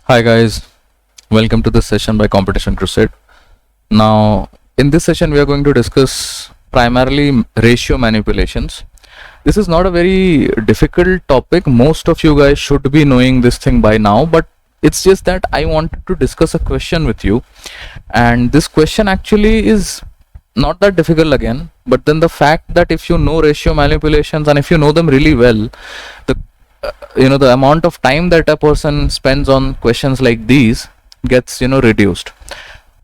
Hi guys, welcome to this session by Competition Crusade. Now, in this session, we are going to discuss primarily ratio manipulations. This is not a very difficult topic. Most of you guys should be knowing this thing by now, but it's just that I wanted to discuss a question with you. And this question actually is not that difficult again, but then the fact that if you know ratio manipulations and if you know them really well, the the amount of time that a person spends on questions like these gets reduced.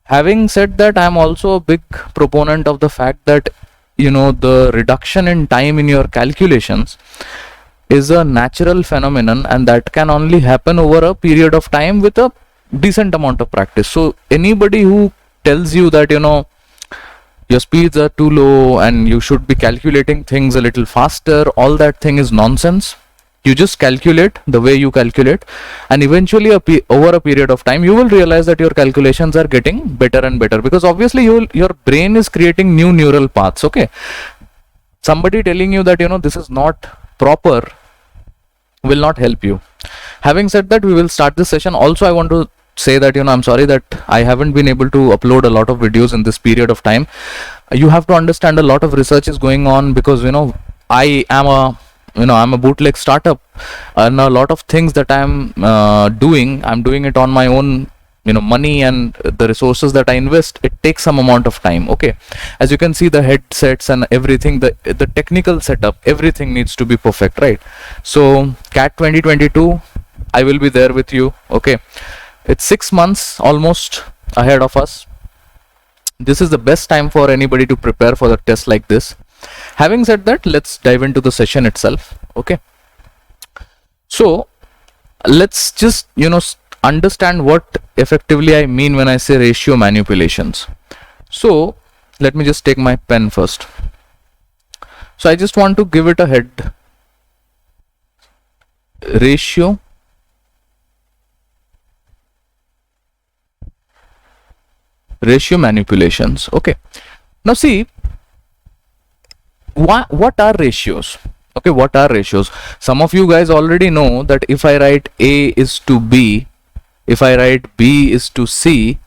Having said that, I am also a big proponent of the fact that the reduction in time in your calculations is a natural phenomenon, and that can only happen over a period of time with a decent amount of practice. So anybody who tells you that your speeds are too low and you should be calculating things a little faster, all that thing is nonsense. You just calculate the way you calculate, and eventually over a period of time you will realize that your calculations are getting better and better, because obviously your brain is creating new neural paths. Okay, somebody telling you that this is not proper will not help you. Having said that, we will start this session. Also, I want to say that I'm sorry that I haven't been able to upload a lot of videos in this period of time. You have to understand a lot of research is going on, because I am I'm a bootleg startup, and a lot of things that I'm doing it on my own money, and the resources that I invest, it takes some amount of time. Okay, as you can see, the headsets and everything, the technical setup, everything needs to be perfect, right? So CAT 2022, I will be there with you. Okay, it's 6 months almost ahead of us. This is the best time for anybody to prepare for the test like this. Having said that, let's dive into the session itself. Okay, so let's just understand what effectively I mean when I say ratio manipulations. So let me just take my pen first. So I just want to give it a head: ratio manipulations. Okay, now see, what are ratios? Okay, what are ratios? Some of you guys already know that if I write A is to B, if I write B is to C,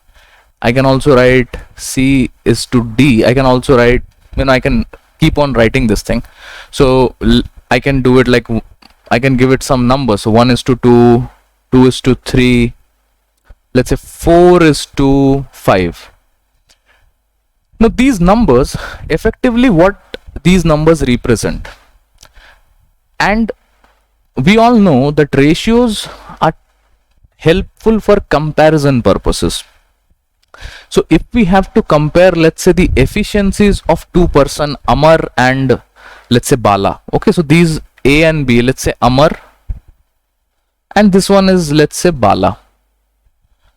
I can also write C is to D. I can also write, I can keep on writing this thing. So I can do it like, I can give it some numbers. So 1 is to 2, 2 is to 3, let's say 4 is to 5. Now these numbers, effectively what these numbers represent, and we all know that ratios are helpful for comparison purposes. So if we have to compare, let's say, the efficiencies of two person, Amar and let's say Bala. Okay, so these A and B, let's say Amar, and this one is let's say Bala.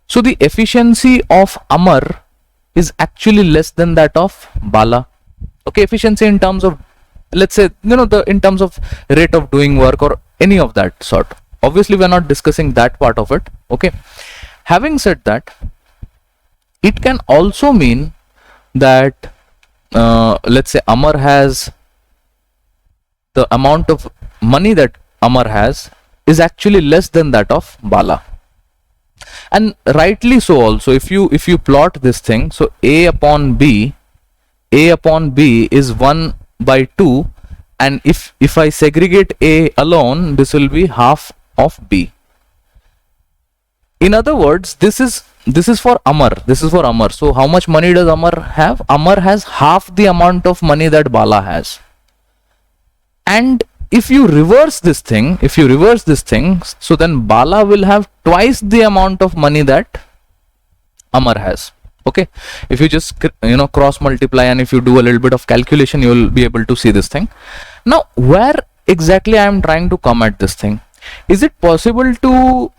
So the efficiency of Amar is actually less than that of Bala. Okay, efficiency in terms of, let's say, in terms of rate of doing work or any of that sort. Obviously we're not discussing that part of it. Okay, having said that, it can also mean that let's say Amar has, the amount of money that Amar has is actually less than that of Bala, and rightly so. Also, if you plot this thing, so A upon B is 1 by 2, and if I segregate A alone, this will be half of B. In other words, this is for Amar. This is for Amar. So how much money does Amar have? Amar has half the amount of money that Bala has. And if you reverse this thing, so then Bala will have twice the amount of money that Amar has. Okay, if you just cross multiply, and if you do a little bit of calculation, you will be able to see this thing. Now, where exactly I am trying to come at this thing? Is it possible to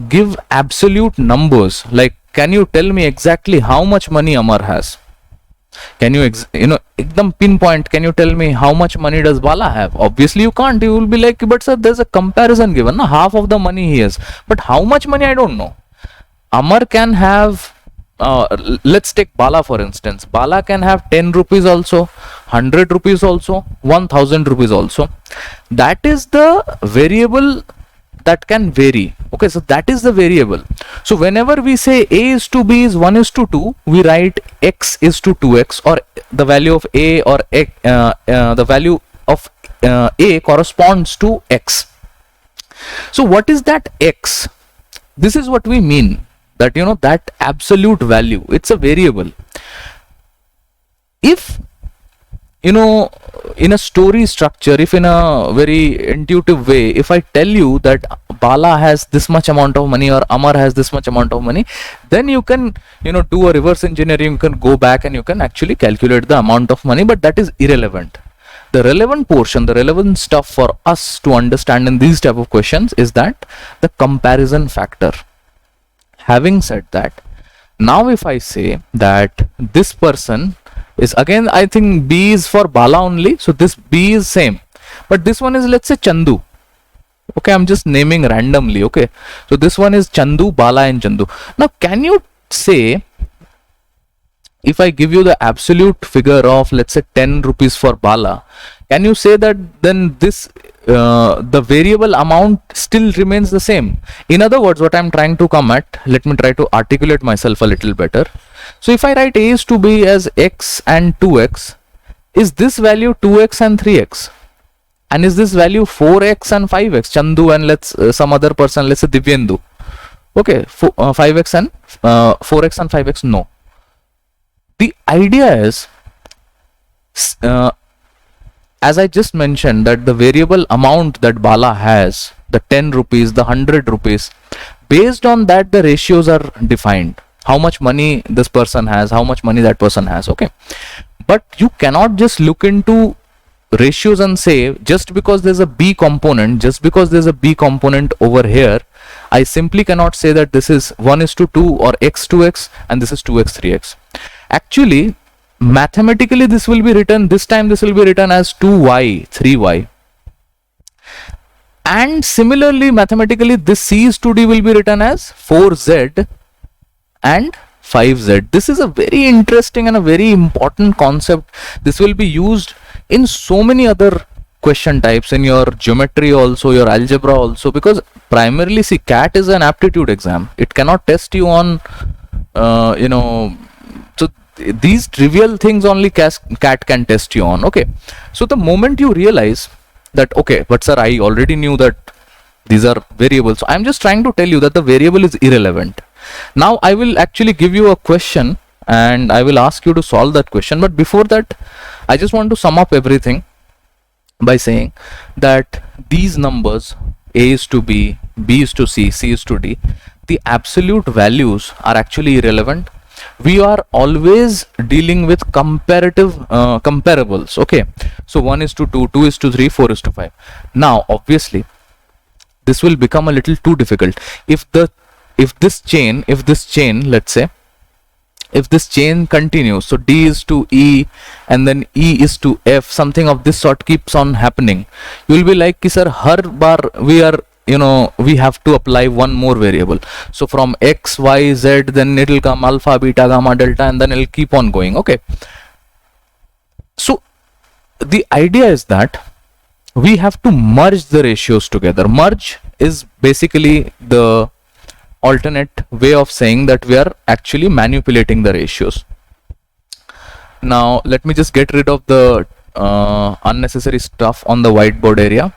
give absolute numbers? Like, can you tell me exactly how much money Amar has? Can you ekdam pinpoint, can you tell me how much money does Bala have? Obviously you can't. You will be like, but sir, there's a comparison given, half of the money he has, but how much money I don't know. Amar can have, let's take Bala for instance. Bala can have 10 rupees also, 100 rupees also, 1000 rupees also. That is the variable that can vary. Okay, so that is the variable. So whenever we say a is to b is 1 is to 2, we write x is to 2x, or the value of a, or the value of a corresponds to x. So what is that x? This is what we mean, that that absolute value, it's a variable. If in a story structure, if in a very intuitive way, if I tell you that Bala has this much amount of money or Amar has this much amount of money, then you can do a reverse engineering, you can go back and you can actually calculate the amount of money, but that is irrelevant. The relevant portion, the relevant stuff for us to understand in these type of questions is that the comparison factor. Having said that, now if I say that this person is, again I think B is for Bala only, so this B is same, but this one is, let's say, Chandu. Okay, I'm just naming randomly. Okay, so this one is Chandu, Bala and Chandu. Now can you say, if I give you the absolute figure of, let's say, 10 rupees for Bala, can you say that then this the variable amount still remains the same? In other words, what I'm trying to come at, let me try to articulate myself a little better. So if I write a is to b as x and 2x, is this value 2x and 3x? And is this value 4x and 5x? Chandu and let's some other person, let's say Divyendu. Okay, 5x and 4x and 5x? No. The idea is, as I just mentioned, that the variable amount that Bala has, the 10 rupees, the 100 rupees, based on that the ratios are defined. How much money this person has, how much money that person has. Okay, but you cannot just look into ratios and say, just because there's a B component, just because there's a B component over here, I simply cannot say that this is 1 is to 2 or x to x and this is 2x 3x. Actually, mathematically this will be written, this time this will be written as 2y 3y, and similarly mathematically this c is to d will be written as 4z and 5z. This is a very interesting and a very important concept. This will be used in so many other question types, in your geometry also, your algebra also, because primarily, see, CAT is an aptitude exam. It cannot test you on so these trivial things only CAT can test you on. Okay, so the moment you realize that, okay, but sir, I already knew that these are variables, so I'm just trying to tell you that the variable is irrelevant. Now I will actually give you a question and I will ask you to solve that question, but before that I just want to sum up everything by saying that these numbers, a is to b, b is to c, c is to d, the absolute values are actually irrelevant. We are always dealing with comparative comparables. Okay, so 1 is to 2, 2 is to 3, 4 is to 5. Now obviously this will become a little too difficult. If this chain, let's say, if this chain continues, so D is to E and then E is to F, something of this sort keeps on happening, you will be like, ki sir, har bar we are, we have to apply one more variable. So from X, Y, Z, then it will come alpha, beta, gamma, delta, and then it will keep on going. Okay. So the idea is that we have to merge the ratios together. Merge is basically the alternate way of saying that we are actually manipulating the ratios. Now let me just get rid of the unnecessary stuff on the whiteboard area,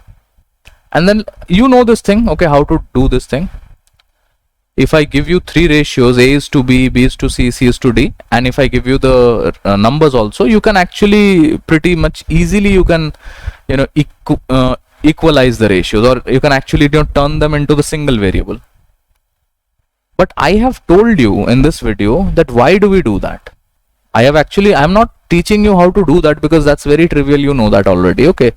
and then this thing, okay, how to do this thing. If I give you three ratios, A is to B, B is to C, C is to D, and if I give you the numbers also, you can actually pretty much easily equalize the ratios, or you can actually turn them into the single variable. But I have told you in this video that why do we do that? I'm not teaching you how to do that because that's very trivial, you know that already. Okay,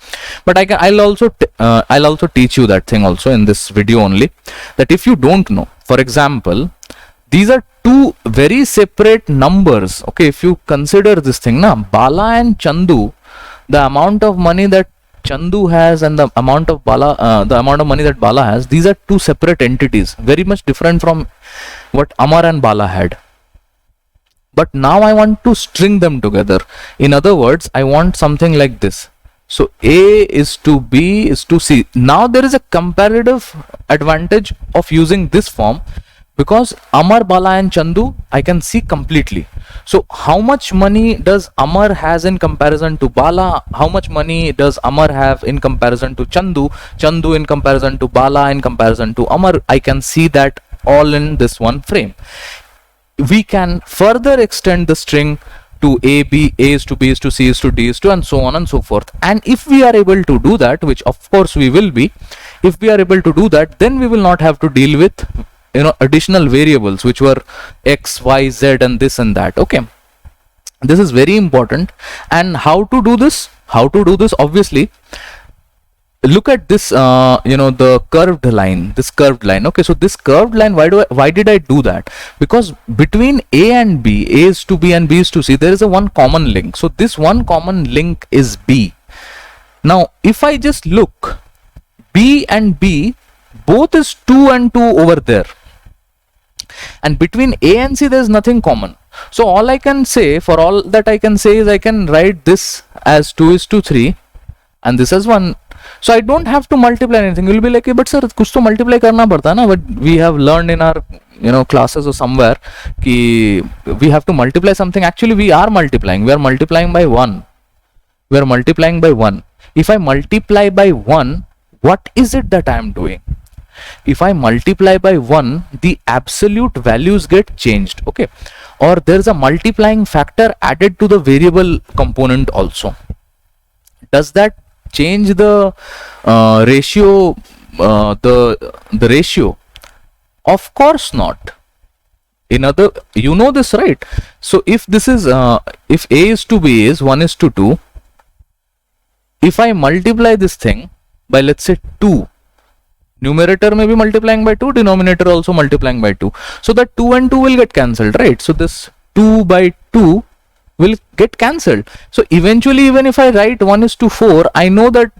but I'll also teach you that thing also in this video only, that if you don't know, for example, these are two very separate numbers. Okay, if you consider this thing, Bala and Chandu, the amount of money that Chandu has and the amount of money that Bala has, these are two separate entities, very much different from what Amar and Bala had. But now I want to string them together. In other words, I want something like this. So A is to B is to C. Now there is a comparative advantage of using this form, because Amar, Bala and Chandu I can see completely. So how much money does Amar has in comparison to Bala? How much money does Amar have in comparison to Chandu? Chandu in comparison to Bala, in comparison to Amar? I can see that all in this one frame. We can further extend the string to A, B, A is to B is to C is to D is to, and so on and so forth. And if we are able to do that, which of course we will be, if we are able to do that, then we will not have to deal with additional variables which were X, Y, Z and this and that. Okay, this is very important. And how to do this? Obviously, look at this, the curved line, okay, so this curved line, why did I do that? Because between A and B, A is to B and B is to C, there is a one common link. So this one common link is B. Now if I just look, B and B both is 2 and 2 over there, and between A and C there is nothing common. So all I can say is I can write this as 2 is to 3 and this as 1. So I don't have to multiply anything. You'll be like, hey, but sir, kuch to multiply karna padta na. But we have learned in our classes or somewhere ki we have to multiply something. Actually we are multiplying. We are multiplying by 1. If I multiply by 1, what is it that I am doing? If I multiply by 1, the absolute values get changed, okay, or there is a multiplying factor added to the variable component also. Does that change the ratio, the ratio? Of course not. This, right? So if this is if A is to B is 1 is to 2, if I multiply this thing by, let's say, 2, numerator may be multiplying by 2, denominator also multiplying by 2, so that 2 and 2 will get cancelled, right? So this 2 by 2 will get cancelled. So eventually, even if I write 1 is to 4, I know that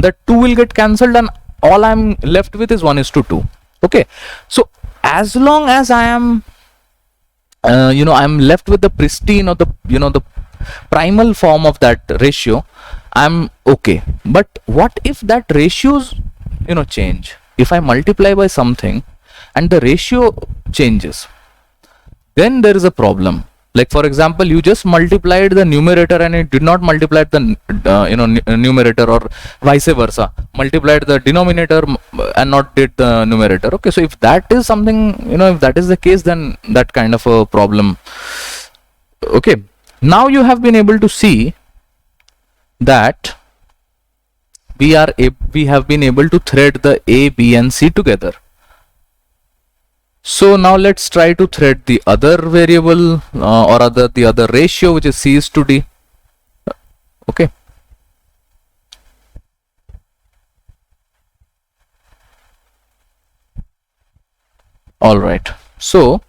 2 will get cancelled and all I'm left with is 1 is to 2. Okay, so as long as I am I'm left with the pristine or the primal form of that ratio, I'm okay. But what if that ratios change? If I multiply by something and the ratio changes, then there is a problem. Like for example, you just multiplied the numerator and it did not multiply the numerator, or vice versa, multiplied the denominator and not did the numerator. Okay, so if that is something, if that is the case, then that kind of a problem. Okay, now you have been able to see that we have been able to thread the A, B and C together. So now let's try to thread the other variable or the other ratio, which is C is to D. Okay. All right. So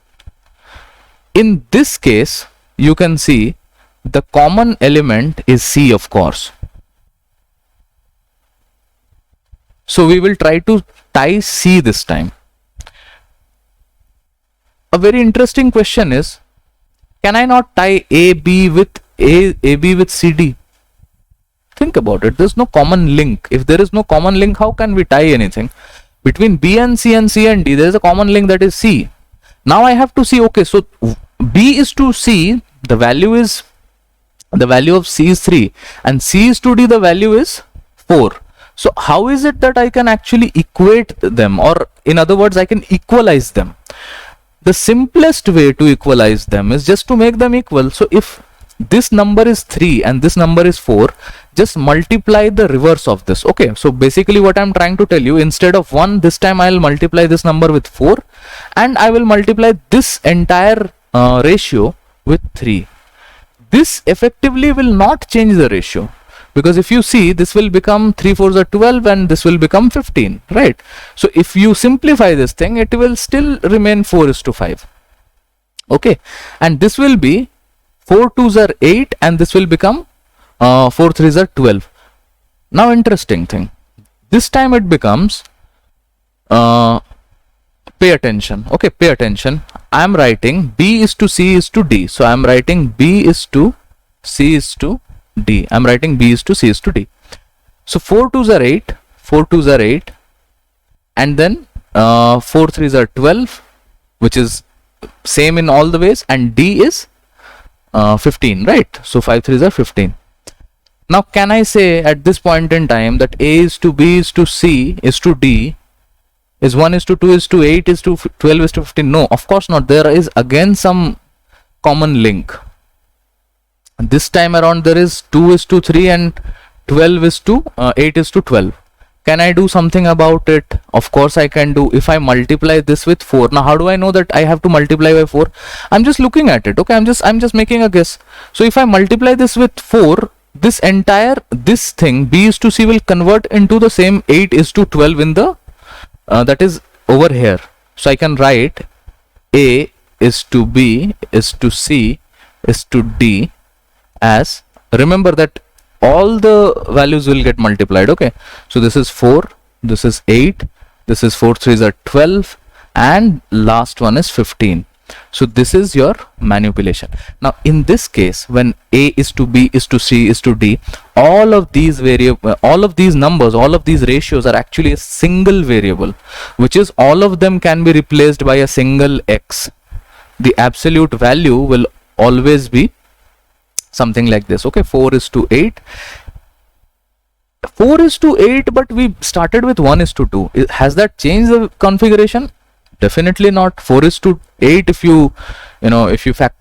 in this case, you can see the common element is C, of course. So we will try to tie C this time. A very interesting question is, can I not tie AB with AB with CD? Think about it. There's no common link. If there is no common link, how can we tie anything? Between B and C and C and D, there is a common link, that is C. Now I have to see, okay, so B is to C, the value of C is 3, and C is to D, the value is 4. So how is it that I can actually equate them, or in other words, I can equalize them? The simplest way to equalize them is just to make them equal. So if this number is 3 and this number is 4, just multiply the reverse of this. Okay, so basically what I'm trying to tell you, instead of 1, this time I'll multiply this number with 4 and I will multiply this entire ratio with 3. This effectively will not change the ratio, because if you see, this will become 3 4s are 12 and this will become 15, right? So if you simplify this thing, it will still remain 4:5. Okay, and this will be 4 2s are 8 and this will become 4 3s are 12. Now interesting thing, this time it becomes pay attention. Okay, pay attention. I am writing B is to C is to D. So I am writing B is to C is to D. I am writing B is to C is to D. So 4 2s are 8, 4 2s are 8, and then 4 3s are 12, which is same in all the ways, and D is 15, right? So 5 3s are 15. Now can I say at this point in time that A is to B is to C is to D is 1 is to 2 is to 8 is to 12 is to 15? No, of course not. There is again some common link. This time around there is 2 is to 3 and 12 is to 8 is to 12. Can I do something about it? Of course I can do. If I multiply this with 4, now how do I know that I have to multiply by 4? I'm just looking at it. Okay, I'm just making a guess. So if I multiply this with 4, this thing B is to C will convert into the same 8 is to 12 in the that is over here. So I can write A is to B is to C is to D as, remember that all the values will get multiplied. Okay, so this is 4, this is 8, this is 4 3s are 12, and last one is 15. So this is your manipulation. Now in this case, when A is to B is to C is to D, all of these numbers, all of these ratios are actually a single variable, which is all of them can be replaced by a single x. The absolute value will always be something like this. Okay, 4 is to 8, 4 is to 8, but we started with 1 is to 2. Has that changed the configuration? Definitely not. 4 is to 8, if you cut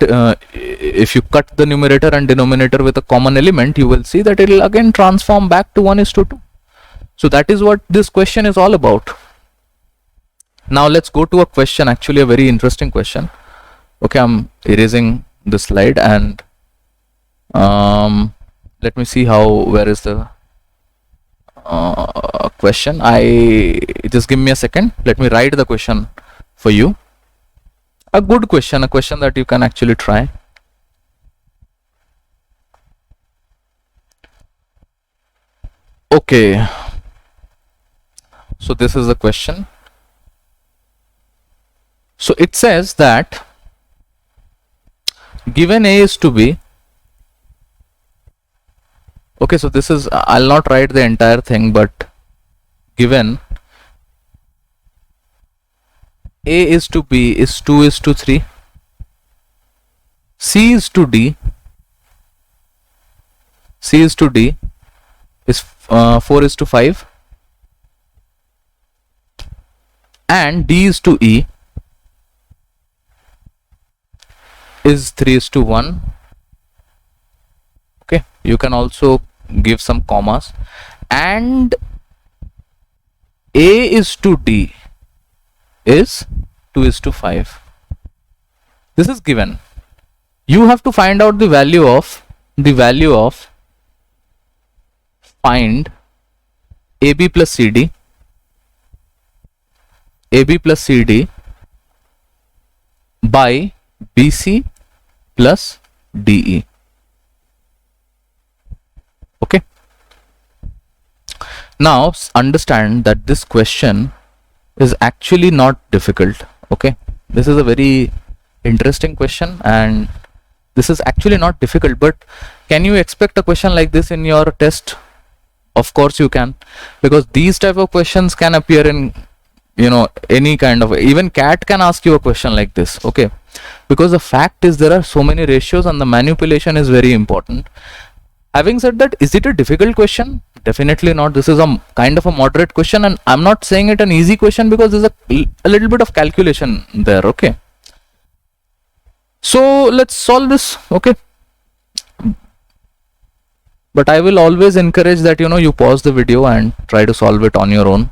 the numerator and denominator with a common element, you will see that it will again transform back to 1 is to 2. So that is what this question is all about. Now let's go to a question, actually a very interesting question. Okay, I'm erasing the slide and let me see where is the question. Just give me a second. Let me write the question for you. A good question, a question that you can actually try. Okay, so this is the question. So it says that given A is to B, okay, so this is, I'll not write the entire thing, but given A is to B is 2 is to 3, C is to D is 4 is to 5, and D is to E is 3 is to 1. Okay, you can also give some commas, and A is to D is 2 is to 5. This is given. You have to find out the value of find AB plus CD by BC plus DE. Okay, now understand that this question is actually not difficult. Okay, this is a very interesting question and this is actually not difficult, but can you expect a question like this in your test? Of course you can, because these type of questions can appear in any kind of, even CAT can ask you a question like this. Okay, because the fact is there are so many ratios and the manipulation is very important. Having said that, is it a difficult question? Definitely not. This is a kind of a moderate question, and I'm not saying it an easy question because there's a little bit of calculation there. Okay, so let's solve this. Okay, but I will always encourage that you pause the video and try to solve it on your own.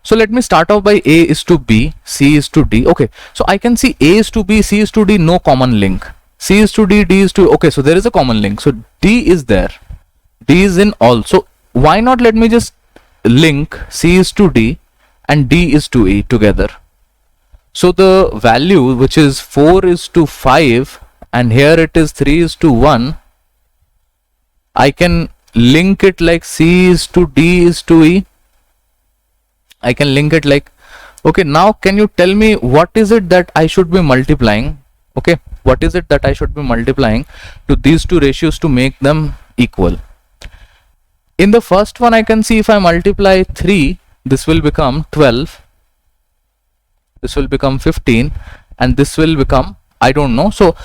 So let me start off by A is to B, C is to D. Okay, so I can see A is to B, C is to D, no common link. C is to D, D is to, okay, so there is a common link. So D is there, D is in all. So why not let me just link C is to D and D is to E together. So the value which is 4 is to 5 and here it is 3 is to 1, I can link it like C is to D is to E. I can link it like, okay, now can you tell me what is it that I should be multiplying? Okay, what is it that I should be multiplying to these two ratios to make them equal? In the first one, I can see if I multiply 3, this will become 12, this will become 15, and this will become, I don't know. So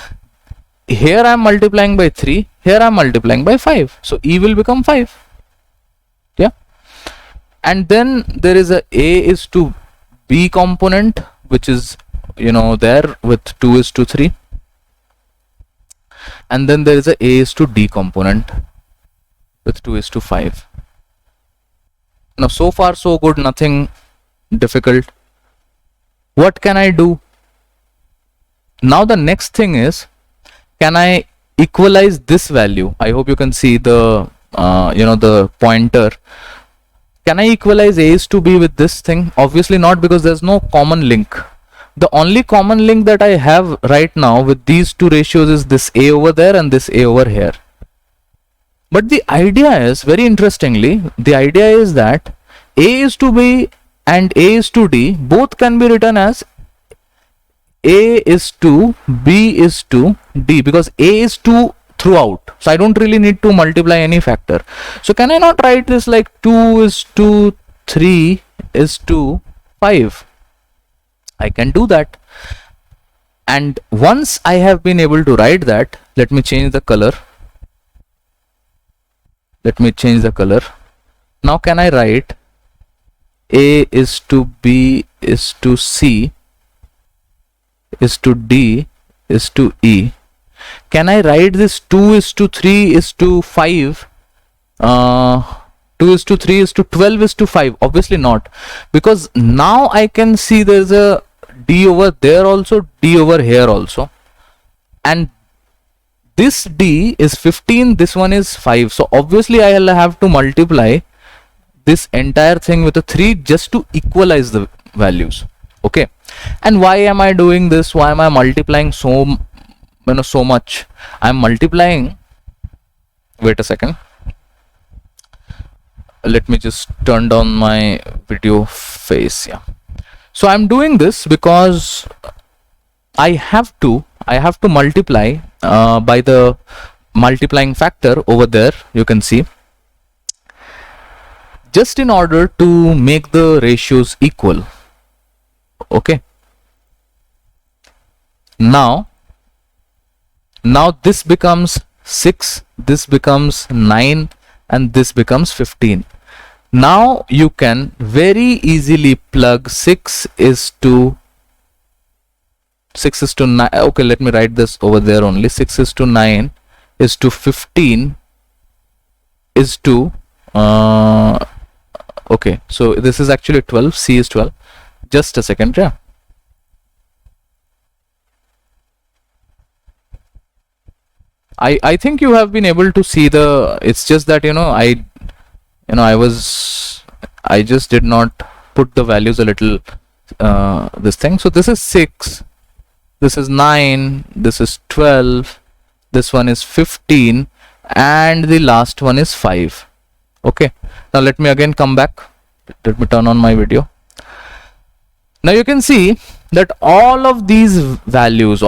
here I am multiplying by 3, here I am multiplying by 5. So E will become 5. Yeah. And then there is a is to B component, which is, there with 2:3. And then there is a is to D component with 2:5. Now, so far so good, nothing difficult. What can I do? Now the next thing is, can I equalize this value? I hope you can see the the pointer. Can I equalize a is to b with this thing? Obviously not, because there's no common link. The only common link that I have right now with these two ratios is this a over there and this a over here. But the idea is, very interestingly, the idea is that a is to b and a is to d both can be written as a is to b is to d, because a is 2 throughout, so I don't really need to multiply any factor. So can I not write this like 2 is to 3 is to 5? I can do that. And once I have been able to write that, let me change the color. Now can I write a is to b is to c is to d is to e? Can I write this 2 is to 3 is to 5? 2 is to 3 is to 12 is to 5? Obviously not, because now I can see there's a d over there also, d over here also, and this d is 15, this one is 5. So obviously I'll have to multiply this entire thing with a 3 just to equalize the values. Okay. And why am I doing this? Why am I multiplying so much? I'm multiplying, wait a second, let me just turn down my video face. Yeah, so I'm doing this because I have to multiply by the multiplying factor over there, you can see, just in order to make the ratios equal. Okay, now this becomes 6, this becomes 9, and this becomes 15. Now you can very easily plug 6 is to 9. Okay, let me write this over there only. 6 is to 9 is to 15 is to okay, so this is actually 12. C is 12. Just a second. Yeah, I think you have been able to see the, it's just that I just did not put the values a little this thing. So this is 6, this is 9, this is 12, this one is 15, and the last one is 5. Okay, now let me again come back. Let me turn on my video. Now you can see that all of these values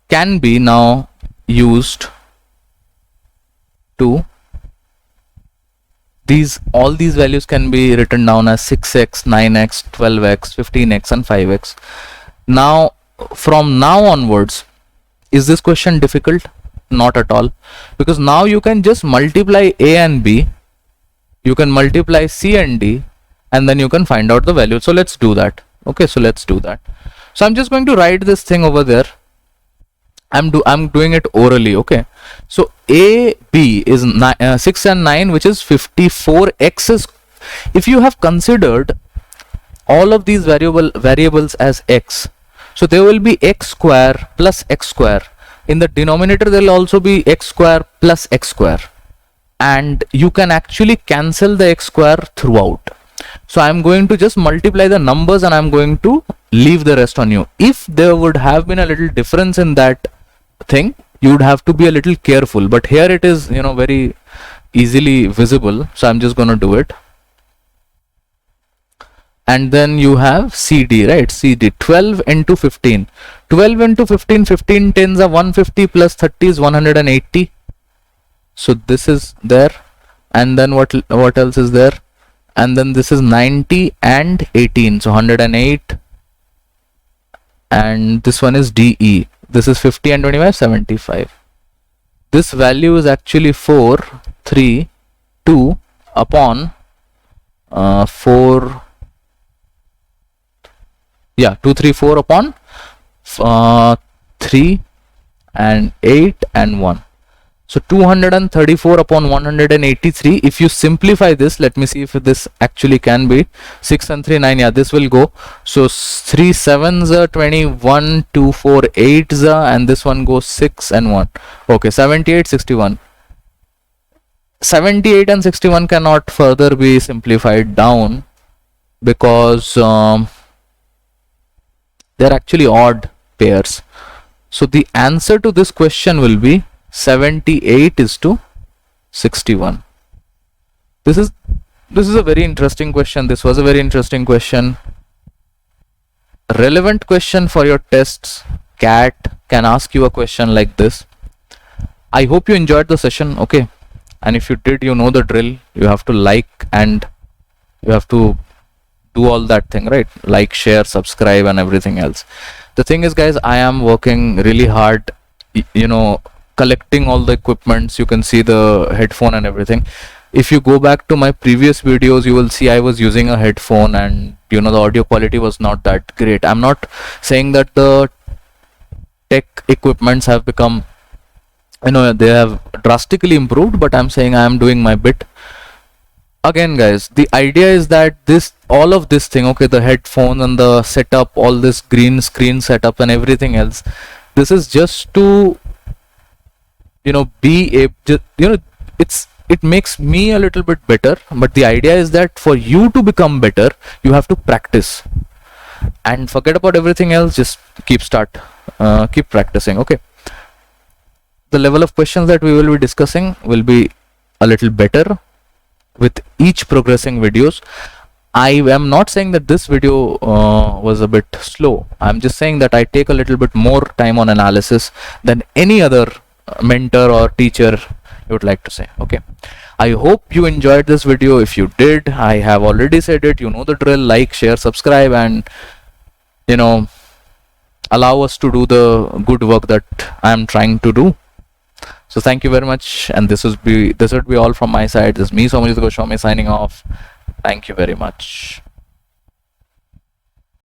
can be now used to, all these values can be written down as 6x, 9x, 12x, 15x, and 5x. Now from now onwards, is this question difficult? Not at all, because now you can just multiply a and b, you can multiply c and d, and then you can find out the value. So let's do that. Okay, so let's do that. So I'm just going to write this thing over there. I'm doing it orally. Okay, so a b is 6 and 9, which is 54x. Is, if you have considered all of these variables as x, so there will be x square plus x square. In the denominator there will also be x square plus x square, and you can actually cancel the x square throughout. So I'm going to just multiply the numbers and I'm going to leave the rest on you. If there would have been a little difference in that thing, you would have to be a little careful, but here it is very easily visible, so I'm just going to do it. And then you have CD, right? CD, 12 into 15. 12 into 15, 15 tens are 150 plus 30 is 180. So this is there, and then what else is there? And then this is 90 and 18, so 108, and this one is DE. This is 50 and 25, 75. This value is actually 4, 3, 2 upon 4, yeah, 2, 3, 4 upon 3 and 8 and 1. So 234 upon 183. If you simplify this, let me see if this actually can be 6 and 3, 9. Yeah, this will go. So 3 7s are 21, 2 4 8s are, and this one goes 6 and 1. Okay, 78, 61. 78 and 61 cannot further be simplified down because they're actually odd pairs. So the answer to this question will be 78 is to 61. This is a very interesting question. This was a very interesting question. Relevant question for your tests. CAT can ask you a question like this. I hope you enjoyed the session. Okay, and if you did, you know the drill. You have to like and you have to do all that thing, right? Like, share, subscribe, and everything else. The thing is, guys, I am working really hard, you know, collecting all the equipments. You can see the headphone and everything. If you go back to my previous videos, you will see I was using a headphone, and you know, the audio quality was not that great. I'm not saying that the tech equipments have become, you know, they have drastically improved, but I'm saying I am doing my bit. Again, guys, the idea is that all of this thing, okay, the headphones and the setup, all this green screen setup and everything else, this is just to, you know, it makes me a little bit better, but the idea is that for you to become better, you have to practice and forget about everything else. Just keep practicing. Okay, the level of questions that we will be discussing will be a little better with each progressing videos. I am not saying that this video was a bit slow. I'm just saying that I take a little bit more time on analysis than any other mentor or teacher you would like to say. Okay, I hope you enjoyed this video. If you did, I have already said it, you know the drill. Like, share, subscribe, and you know, allow us to do the good work that I am trying to do. So thank you very much, and this would be all from my side. This is me, Somajit Goswami, signing off. Thank you very much.